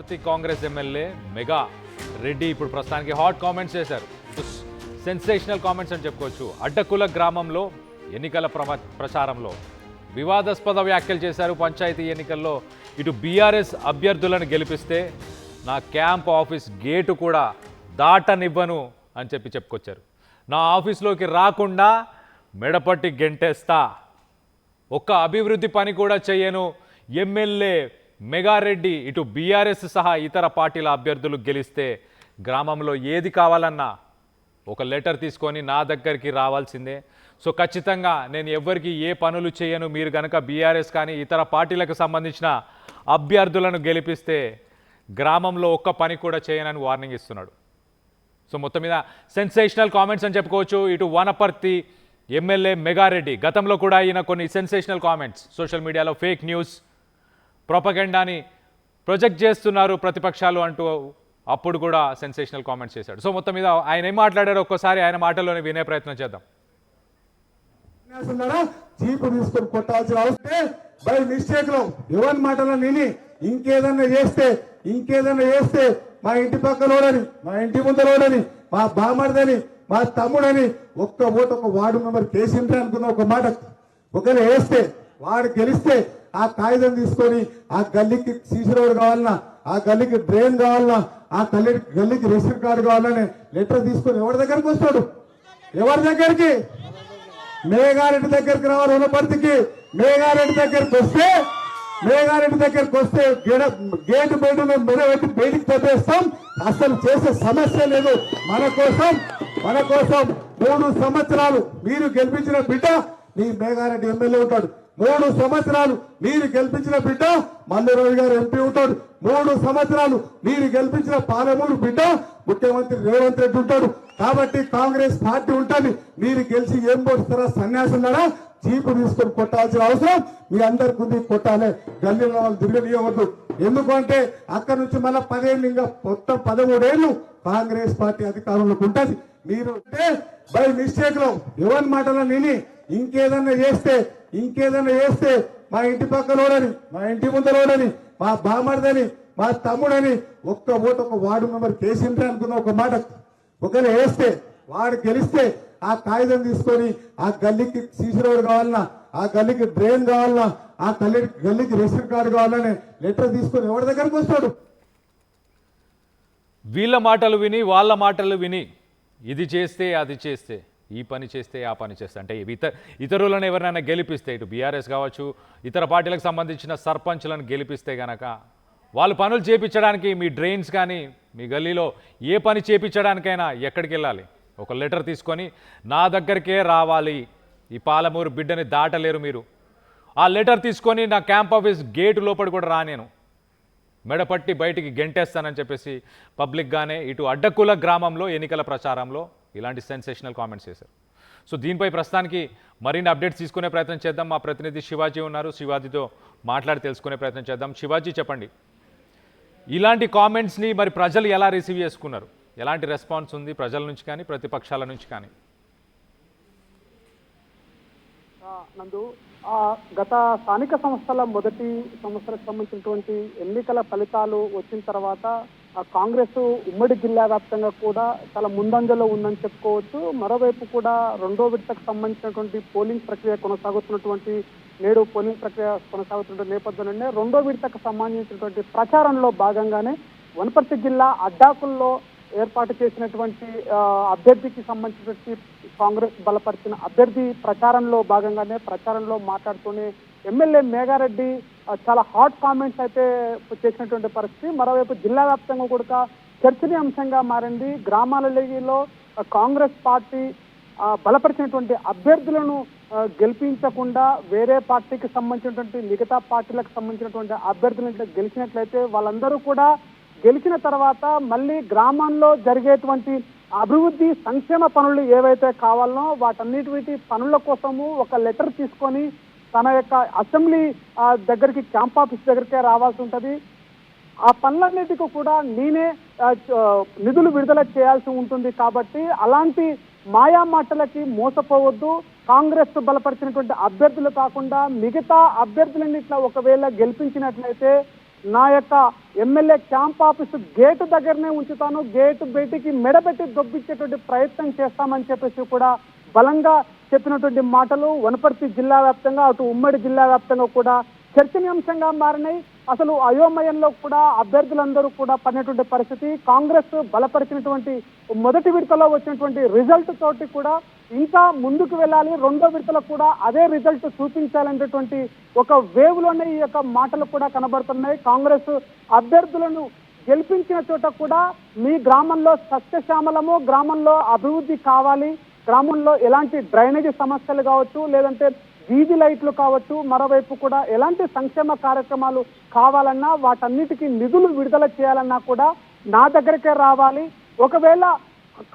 Wanaparthy Congress MLA mega Reddy ఇప్పుడు ప్రస్తుతానికి hot comments చేశారు. సెన్సేషనల్ కామెంట్స్ అని చెప్పుకోవచ్చు. అడ్డకుల గ్రామంలో ఎన్నికల ప్రచారంలో వివాదాస్పద వ్యాఖ్యలు చేశారు. పంచాయతీ ఎన్నికల్లో ఇటు బీఆర్ఎస్ అభ్యర్థులను గెలిపిస్తే నా క్యాంప్ ఆఫీస్ గేటు కూడా దాటనివ్వను అని చెప్పుకొచ్చారు. నా ఆఫీస్లోకి రాకుండా మెడపట్టి గెంటేస్తా, ఒక్క అభివృద్ధి పని కూడా చేయను. ఎమ్మెల్యే మెగారెడ్డి ఇటు బీఆర్ఎస్ సహా ఇతర పార్టీల అభ్యర్థులు గెలిస్తే గ్రామంలో ఏది కావాలన్నా ఒక లెటర్ తీసుకొని నా దగ్గరికి రావాల్సిందే. సో ఖచ్చితంగా నేను ఎవరికి ఏ పనులు చేయను. మీరు కనుక బీఆర్ఎస్ కానీ ఇతర పార్టీలకు సంబంధించిన అభ్యర్థులను గెలిపిస్తే గ్రామంలో ఒక్క పని కూడా చేయనని వార్నింగ్ ఇస్తున్నాడు. సో మొత్తం మీద సెన్సేషనల్ కామెంట్స్ అని చెప్పుకోవచ్చు. ఇటు వనపర్తి ఎమ్మెల్యే మెగారెడ్డి గతంలో కూడా ఈయన కొన్ని సెన్సేషనల్ కామెంట్స్ సోషల్ మీడియాలో ఫేక్ న్యూస్ ప్రొపగెండాని ప్రొజెక్ట్ చేస్తున్నారు ప్రతిపక్షాలు అంటూ అప్పుడు కూడా సెన్సేషనల్ కామెంట్స్ చేశాడు. సో మొత్తం మీద ఆయన ఏం మాట్లాడారో ఒక్కసారి ఆయన మాటల్లోనే వినే ప్రయత్నం చేద్దాం. చీపు తీసుకొని కొట్టాల్సిన అవసరం బై మిస్టేక్ లో ఎవరి మాటలో విని ఇంకేదన్నా చేస్తే మా ఇంటి పక్కలోడని, మా ఇంటి ముందరోడని, మా బామర్దని, మా తమ్ముడని ఒక్క ఓటు ఒక వార్డు మెంబర్ కేసిండ్రే అనుకున్న ఒక మాట ఒకవేళ వేస్తే వాడు గెలిస్తే ఆ కాగితం తీసుకొని ఆ గల్లీకి సీసీ రోడ్ కావాలన్నా, ఆ గల్లీకి డ్రైన్ కావాలన్నా, ఆ గల్లీకి రేషన్ కార్డు కావాలని లెటర్ తీసుకొని ఎవరి దగ్గరికి వస్తాడు? ఎవరి దగ్గరికి? మేఘారెడ్డి దగ్గరికి రావాలి. వనపర్తికి మేఘారెడ్డి దగ్గరికి వస్తే గేటు బయట మెడబెట్టి బయటికి పెట్టేస్తాం. అసలు చేసే సమస్య లేదు. మన కోసం 3 సంవత్సరాలు మీరు గెలిపించిన బిడ్డ మీ మేఘారెడ్డి ఎమ్మెల్యే ఉంటాడు. 3 సంవత్సరాలు మీరు గెలిపించిన బిడ్డ మల్లారావు గారు ఎంపీ ఉంటాడు. 3 సంవత్సరాలు మీరు గెలిపించిన పాలమూరు బిడ్డ ముఖ్యమంత్రి రేవంత్ రెడ్డి ఉంటాడు. కాబట్టి కాంగ్రెస్ పార్టీ ఉంటుంది. మీరు గెలిచి ఏం పోస్తారా? సన్యాసులారా చీపు తీసుకొని కొట్టాల్సిన అవసరం మీ అందరికి ఉంది. కొట్టాలి. గల్లీలో వాళ్ళు తిరగనియవద్దు. ఎందుకంటే అక్కడ నుంచి మళ్ళీ 10 ఏళ్ళు, ఇంకా మొత్తం 13 ఏళ్ళు కాంగ్రెస్ పార్టీ అధికారంలోకి ఉంటుంది. మీరు బై మిస్టేక్ లో ఎవరి మాటలో విని ఇంకేదన్నా చేస్తే మా ఇంటి పక్కలోడని, మా ఇంటి ముందరోడని, మా బామర్దని, మా తమ్ముడని ఒక్క ఓటు ఒక వార్డు మెంబర్ కేసిండ్రే అనుకున్న ఒక మాట ఒకవేళ వేస్తే వాడు గెలిస్తే ఆ కాగితం తీసుకొని ఆ గల్లీకి సీసీ రోడ్ కావాలన్నా, ఆ గల్లీకి డ్రైన్ కావాలన్నా, ఆ గల్లీకి రేషన్ కార్డు కావాలని లెటర్ తీసుకొని ఎవరి దగ్గరికి వస్తాడు? వీళ్ళ మాటలు విని వాళ్ళ మాటలు విని ఇది చేస్తే అది చేస్తే, ఈ పని చేస్తే ఆ పని చేస్తే, అంటే ఇతరులను ఎవరినైనా గెలిపిస్తే ఇటు బీఆర్ఎస్ కావచ్చు ఇతర పార్టీలకు సంబంధించిన సర్పంచ్లను గెలిపిస్తే గనక వాళ్ళు పనులు చేపించడానికి మీ డ్రైన్స్ కానీ మీ గల్లీలో ఏ పని చేపించడానికైనా ఎక్కడికి వెళ్ళాలి? ఒక లెటర్ తీసుకొని నా దగ్గరికే రావాలి. ఈ పాలమూరు బిడ్డని దాటలేరు మీరు. ఆ లెటర్ తీసుకొని నా క్యాంప్ ఆఫీస్ గేటు లోపలి కూడా రానేను, మెడపట్టి బయటికి గెంటేస్తానని చెప్పేసి పబ్లిక్గానే ఇటు అడ్డకుల గ్రామంలో ఎన్నికల ప్రచారంలో ఇలాంటి సెన్సేషనల్ కామెంట్స్ చేశారు. సో దీనిపై ప్రస్తుతానికి మరిన్ని అప్డేట్స్ తీసుకునే ప్రయత్నం చేద్దాం. మా ప్రతినిధి శివాజీ ఉన్నారు. శివాజీతో మాట్లాడి తెలుసుకునే ప్రయత్నం చేద్దాం. శివాజీ చెప్పండి, ఇలాంటి కామెంట్స్ని మరి ప్రజలు ఎలా రిసీవ్ చేసుకున్నారు? ఎలాంటి రెస్పాన్స్ ఉంది ప్రజల నుంచి కానీ ప్రతిపక్షాల నుంచి కానీ? నందు, గత స్థానిక సంస్థల మొదటి సంవత్సరానికి సంబంధించినటువంటి ఎన్నికల ఫలితాలు వచ్చిన తర్వాత కాంగ్రెస్ ఉమ్మడి జిల్లా వ్యాప్తంగా కూడా చాలా ముందంజలో ఉందని చెప్పుకోవచ్చు. మరోవైపు కూడా 2వ విడతకు సంబంధించినటువంటి పోలింగ్ ప్రక్రియ కొనసాగుతున్నటువంటి నేపథ్యంలోనే 2వ విడతకు సంబంధించినటువంటి ప్రచారంలో భాగంగానే వనపర్తి జిల్లా అడ్డాకుల్లో ఏర్పాటు చేసినటువంటి అభ్యర్థికి సంబంధించినటువంటి కాంగ్రెస్ బలపరిచిన అభ్యర్థి ప్రచారంలో మాట్లాడుతూనే ఎమ్మెల్యే మేఘారెడ్డి చాలా హాట్ కామెంట్స్ అయితే చేసినటువంటి పరిస్థితి. మరోవైపు జిల్లా వ్యాప్తంగా కూడా చర్చనీయాంశంగా మారింది. గ్రామాలలో కాంగ్రెస్ పార్టీ బలపరిచినటువంటి అభ్యర్థులను గెలిపించకుండా వేరే పార్టీకి సంబంధించినటువంటి మిగతా పార్టీలకు సంబంధించినటువంటి అభ్యర్థులను గెలిచినట్లయితే వాళ్ళందరూ కూడా గెలిచిన తర్వాత మళ్ళీ గ్రామాల్లో జరిగేటువంటి అభివృద్ధి సంక్షేమ పనులు ఏవైతే కావాలనో వాటన్నిటి పనుల కోసము ఒక లెటర్ తీసుకొని తన యొక్క అసెంబ్లీ దగ్గరికి క్యాంప్ ఆఫీస్ దగ్గరికే రావాల్సి ఉంటుంది. ఆ పనులన్నిటికీ కూడా నేనే నిధులు విడుదల చేయాల్సి ఉంటుంది. కాబట్టి అలాంటి మాయా మాటలకి మోసపోవద్దు. కాంగ్రెస్ బలపరిచినటువంటి అభ్యర్థులు కాకుండా మిగతా అభ్యర్థులన్నిట్లో ఒకవేళ గెలిపించినట్లయితే నా యొక్క ఎమ్మెల్యే క్యాంప్ ఆఫీసు గేటు దగ్గరనే ఉంచుతాను, గేటు బయటికి మెడబెట్టి దొబ్బించేటువంటి ప్రయత్నం చేస్తామని చెప్పేసి కూడా బలంగా చెప్పినటువంటి మాటలు వనపర్తి జిల్లా వ్యాప్తంగా అటు ఉమ్మడి జిల్లా వ్యాప్తంగా కూడా చర్చనీయాంశంగా మారినాయి. అసలు అయోమయంలో కూడా అభ్యర్థులందరూ కూడా పడినటువంటి పరిస్థితి. కాంగ్రెస్ బలపరిచినటువంటి మొదటి విడతలో వచ్చినటువంటి రిజల్ట్ తోటి కూడా ఇంకా ముందుకు వెళ్ళాలి, రెండో విడతలో కూడా అదే రిజల్ట్ చూపించాలనేటువంటి ఒక వేవ్ లోనే ఈ యొక్క మాటలు కూడా కనబడుతున్నాయి. కాంగ్రెస్ అభ్యర్థులను గెలిపించిన చోట కూడా మీ గ్రామంలో సస్యశ్యామలము, గ్రామంలో అభివృద్ధి కావాలి, గ్రామంలో ఎలాంటి డ్రైనేజీ సమస్యలు కావచ్చు, లేదంటే వీధి లైట్లు కావచ్చు, మరోవైపు కూడా ఎలాంటి సంక్షేమ కార్యక్రమాలు కావాలన్నా వాటన్నిటికీ నిధులు విడుదల చేయాలన్నా కూడా నా దగ్గరికే రావాలి. ఒకవేళ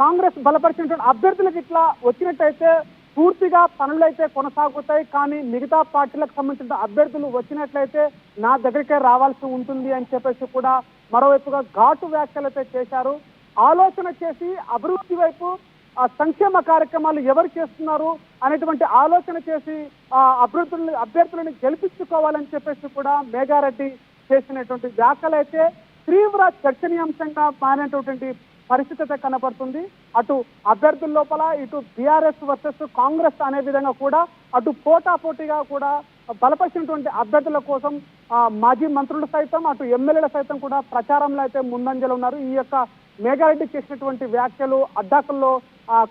కాంగ్రెస్ బలపరిచినటువంటి అభ్యర్థులకు ఇట్లా వచ్చినట్టయితే పూర్తిగా పనులైతే కొనసాగుతాయి, కానీ మిగతా పార్టీలకు సంబంధించిన అభ్యర్థులు వచ్చినట్లయితే నా దగ్గరికే రావాల్సి ఉంటుంది అని చెప్పేసి కూడా మరోవైపుగా ఘాటు వ్యాఖ్యలు అయితే చేశారు. ఆలోచన చేసి అభివృద్ధి వైపు సంక్షేమ కార్యక్రమాలు ఎవరు చేస్తున్నారు అనేటువంటి ఆలోచన చేసి అభ్యర్థులను గెలిపించుకోవాలని చెప్పేసి కూడా మేఘారెడ్డి చేసినటువంటి వ్యాఖ్యలు అయితే తీవ్ర చర్చనీయాంశంగా మారినటువంటి పరిస్థితి అయితే కనపడుతుంది. అటు అభ్యర్థుల లోపల ఇటు బీఆర్ఎస్ వర్సెస్ కాంగ్రెస్ అనే విధంగా కూడా అటు పోటాపోటీగా కూడా బలపరిచినటువంటి అభ్యర్థుల కోసం మాజీ మంత్రులు సైతం అటు ఎమ్మెల్యేల సైతం కూడా ప్రచారంలో అయితే ముందంజలు ఉన్నారు. ఈ యొక్క మేఘారెడ్డి చేసినటువంటి వ్యాఖ్యలు అడ్డాకుల్లో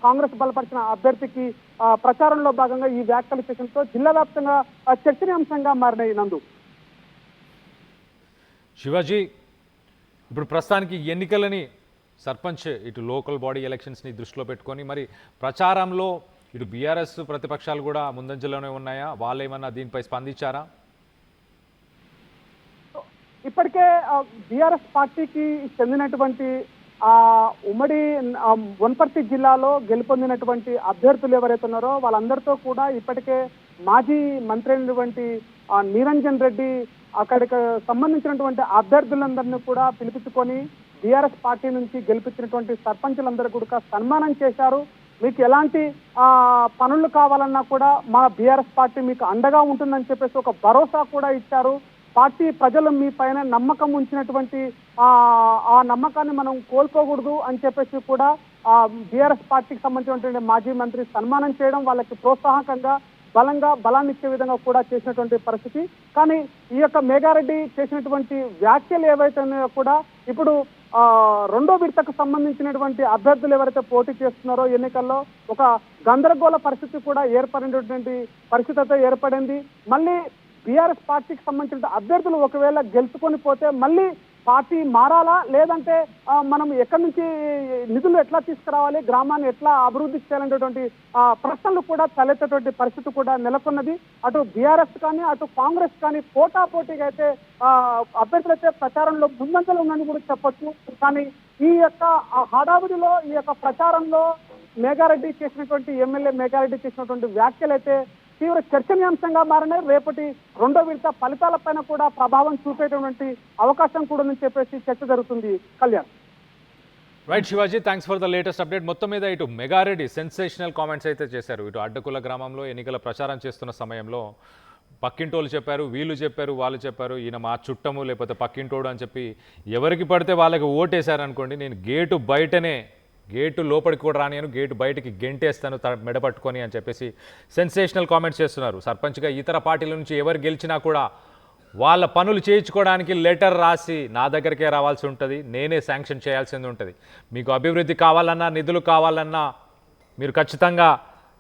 కాంగ్రెస్ బలపరిచిన అభ్యర్థికి ప్రచారంలో భాగంగా ఈ వ్యాఖ్యలు చేయడంతో జిల్లా వ్యాప్తంగా చర్చనీయాంశంగా మారినాయి. నందు, శివాజీ, ఇప్పుడు ప్రస్తుతానికి ఎన్నికలని సర్పంచ్ ఇటు లోకల్ బాడీ ఎలక్షన్స్ని దృష్టిలో పెట్టుకొని మరి ప్రచారంలో ఇటు బీఆర్ఎస్ ప్రతిపక్షాలు కూడా ముందంజలోనే ఉన్నాయా? వాళ్ళు ఏమన్నా దీనిపై స్పందించారా? ఇప్పటికే బీఆర్ఎస్ పార్టీకి చెందినటువంటి ఉమ్మడి వనపర్తి జిల్లాలో గెలుపొందినటువంటి అభ్యర్థులు ఎవరైతే ఉన్నారో వాళ్ళందరితో కూడా ఇప్పటికే మాజీ మంత్రి అయినటువంటి నిరంజన్ రెడ్డి అక్కడికి సంబంధించినటువంటి అభ్యర్థులందరినీ కూడా పిలిపించుకొని బీఆర్ఎస్ పార్టీ నుంచి గెలిపించినటువంటి సర్పంచులందరూ కూడా సన్మానం చేశారు. మీకు ఎలాంటి పనులు కావాలన్నా కూడా మా బీఆర్ఎస్ పార్టీ మీకు అండగా ఉంటుందని చెప్పేసి ఒక భరోసా కూడా ఇచ్చారు. పార్టీ ప్రజలు మీ పైన నమ్మకం ఉంచినటువంటి ఆ నమ్మకాన్ని మనం కోల్పోకూడదు అని చెప్పేసి కూడా బీఆర్ఎస్ పార్టీకి సంబంధించినటువంటి మాజీ మంత్రి సన్మానం చేయడం, వాళ్ళకి ప్రోత్సాహకంగా బలాన్ని ఇచ్చే విధంగా కూడా చేసినటువంటి పరిస్థితి. కానీ ఈ యొక్క మేఘారెడ్డి చేసినటువంటి వ్యాఖ్యలు ఏవైతే ఉన్నాయో కూడా ఇప్పుడు రెండో విడతకు సంబంధించినటువంటి అభ్యర్థులు ఎవరైతే పోటీ చేస్తున్నారో ఎన్నికల్లో ఒక గందరగోళ పరిస్థితి కూడా ఏర్పడినటువంటి పరిస్థితి అయితే ఏర్పడింది. మళ్ళీ బీఆర్ఎస్ పార్టీకి సంబంధించిన అభ్యర్థులు ఒకవేళ గెలుచుకొని పోతే మళ్ళీ పార్టీ మారాలా, లేదంటే మనం ఎక్కడి నుంచి నిధులు ఎట్లా తీసుకురావాలి, గ్రామాన్ని ఎట్లా అభివృద్ధి చేయాలనేటువంటి ప్రశ్నలు కూడా తలెత్తేటువంటి పరిస్థితి కూడా నెలకొన్నది. అటు బీఆర్ఎస్ కానీ అటు కాంగ్రెస్ కానీ పోటాపోటీగా అయితే అభ్యర్థులు అయితే ప్రచారంలో ముందంజలు ఉందని కూడా చెప్పొచ్చు. కానీ ఈ యొక్క హడావుడిలో ఈ యొక్క ప్రచారంలో మేఘారెడ్డి చేసినటువంటి ఎమ్మెల్యే మేఘారెడ్డి చేసినటువంటి వ్యాఖ్యలు అయితే తీవ్ర చర్చనీయాంశంగా మారినాయి. రేపటి రెండో విడత ఫలితాలపైన కూడా ప్రభావం చూపేటువంటి అవకాశం కూడా ఉందని చెప్పేసి చర్చ జరుగుతుంది. Kalyan. Right Shivaji, thanks for the latest update. మొత్తం మీద ఇటు మెగారెడ్డి సెన్సేషనల్ కామెంట్స్ అయితే చేశారు. ఇటు అడ్డకుల గ్రామంలో ఎన్నికల ప్రచారం చేస్తున్న సమయంలో పక్కింటోళ్ళు చెప్పారు, వీళ్ళు చెప్పారు, వాళ్ళు చెప్పారు, ఈయన మా చుట్టము లేకపోతే పక్కింటోడు అని చెప్పి ఎవరికి పడితే వాళ్ళకి ఓటేశారనుకోండి, నేను గేటు బయటనే, గేటు లోపలికి కూడా రానియను, గేటు బయటికి గెంటేస్తాను మెడపట్టుకొని అని చెప్పేసి సెన్సేషనల్ కామెంట్స్ చేస్తున్నారు. సర్పంచ్గా ఇతర పార్టీల నుంచి ఎవరు గెలిచినా కూడా వాళ్ళ పనులు చేయించుకోవడానికి లెటర్ రాసి నా దగ్గరికే రావాల్సి ఉంటుంది, నేనే శాంక్షన్ చేయాల్సింది ఉంటుంది. మీకు అభివృద్ధి కావాలన్నా నిధులు కావాలన్నా మీరు ఖచ్చితంగా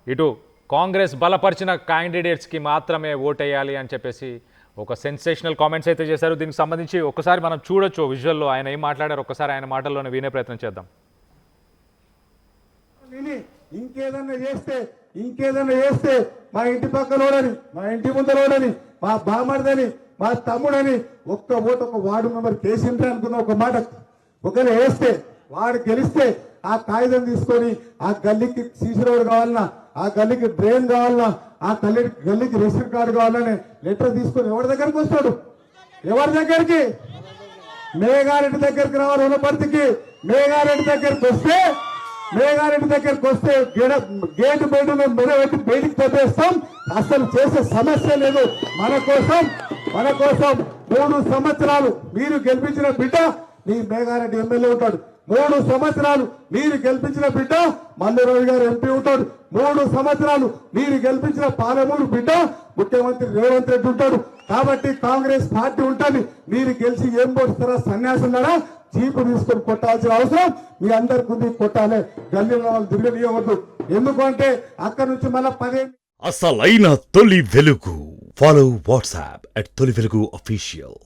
ఇటు కాంగ్రెస్ బలపరిచిన క్యాండిడేట్స్కి మాత్రమే ఓటేయాలి అని చెప్పేసి ఒక సెన్సేషనల్ కామెంట్స్ అయితే చేశారు. దీనికి సంబంధించి ఒకసారి మనం చూడొచ్చు విజువల్లో ఆయన ఏం మాట్లాడారు, ఒకసారి ఆయన మాటల్లోనే వినే ప్రయత్నం చేద్దాం. ఇంకేదన్నా చేస్తే మా ఇంటి పక్కనోడని, మా ఇంటి ముందరోడని, మా బామర్దని, మా తమ్ముడని ఒక్క వార్డు మెంబర్ కేసిండ్రా అనుకున్న ఒక మాట ఒకరు వేస్తే వాడు గెలిస్తే ఆ కాగితం తీసుకొని ఆ గల్లీకి సీసీ రోడ్ కావాలన్నా, ఆ గల్లీకి డ్రైన్ కావాలన్నా, ఆ గల్లీకి రేషన్ కార్డు కావాలని లెటర్ తీసుకొని ఎవరి దగ్గరికి వస్తాడు? ఎవరి దగ్గరికి? మేఘారెడ్డి దగ్గరికి రావాలి. వనపర్తికి మేఘారెడ్డి దగ్గరికి వస్తే గేటు బయట మెడబెట్టి బయటికి తప్పేస్తాం. అసలు చేసే సమస్య లేదు. మన కోసం 3 సంవత్సరాలు మీరు గెలిపించిన బిడ్డ నీ మేఘారెడ్డి ఎమ్మెల్యే ఉంటాడు. 3 సంవత్సరాలు మీరు గెలిపించిన బిడ్డ మల్లురావు గారు ఎంపీ ఉంటాడు. 3 సంవత్సరాలు మీరు గెలిపించిన పాలమూరు బిడ్డ ముఖ్యమంత్రి రేవంత్ రెడ్డి ఉంటాడు. కాబట్టి కాంగ్రెస్ పార్టీ ఉంటుంది. మీరు గెలిచి ఏం పోస్తారా? సన్యాసులారా చీపు తీసుకొని కొట్టాల్సిన అవసరం మీ అందరికి ఉంది. కొట్టాలి, గల్లీలో వాళ్ళు తిరగనియవద్దు. ఎందుకంటే అక్కడ నుంచి మళ్ళీ 10 అసలైన తొలి వెలుగు. ఫాలో వాట్సాప్ @తొలి వెలుగు అఫీషియల్.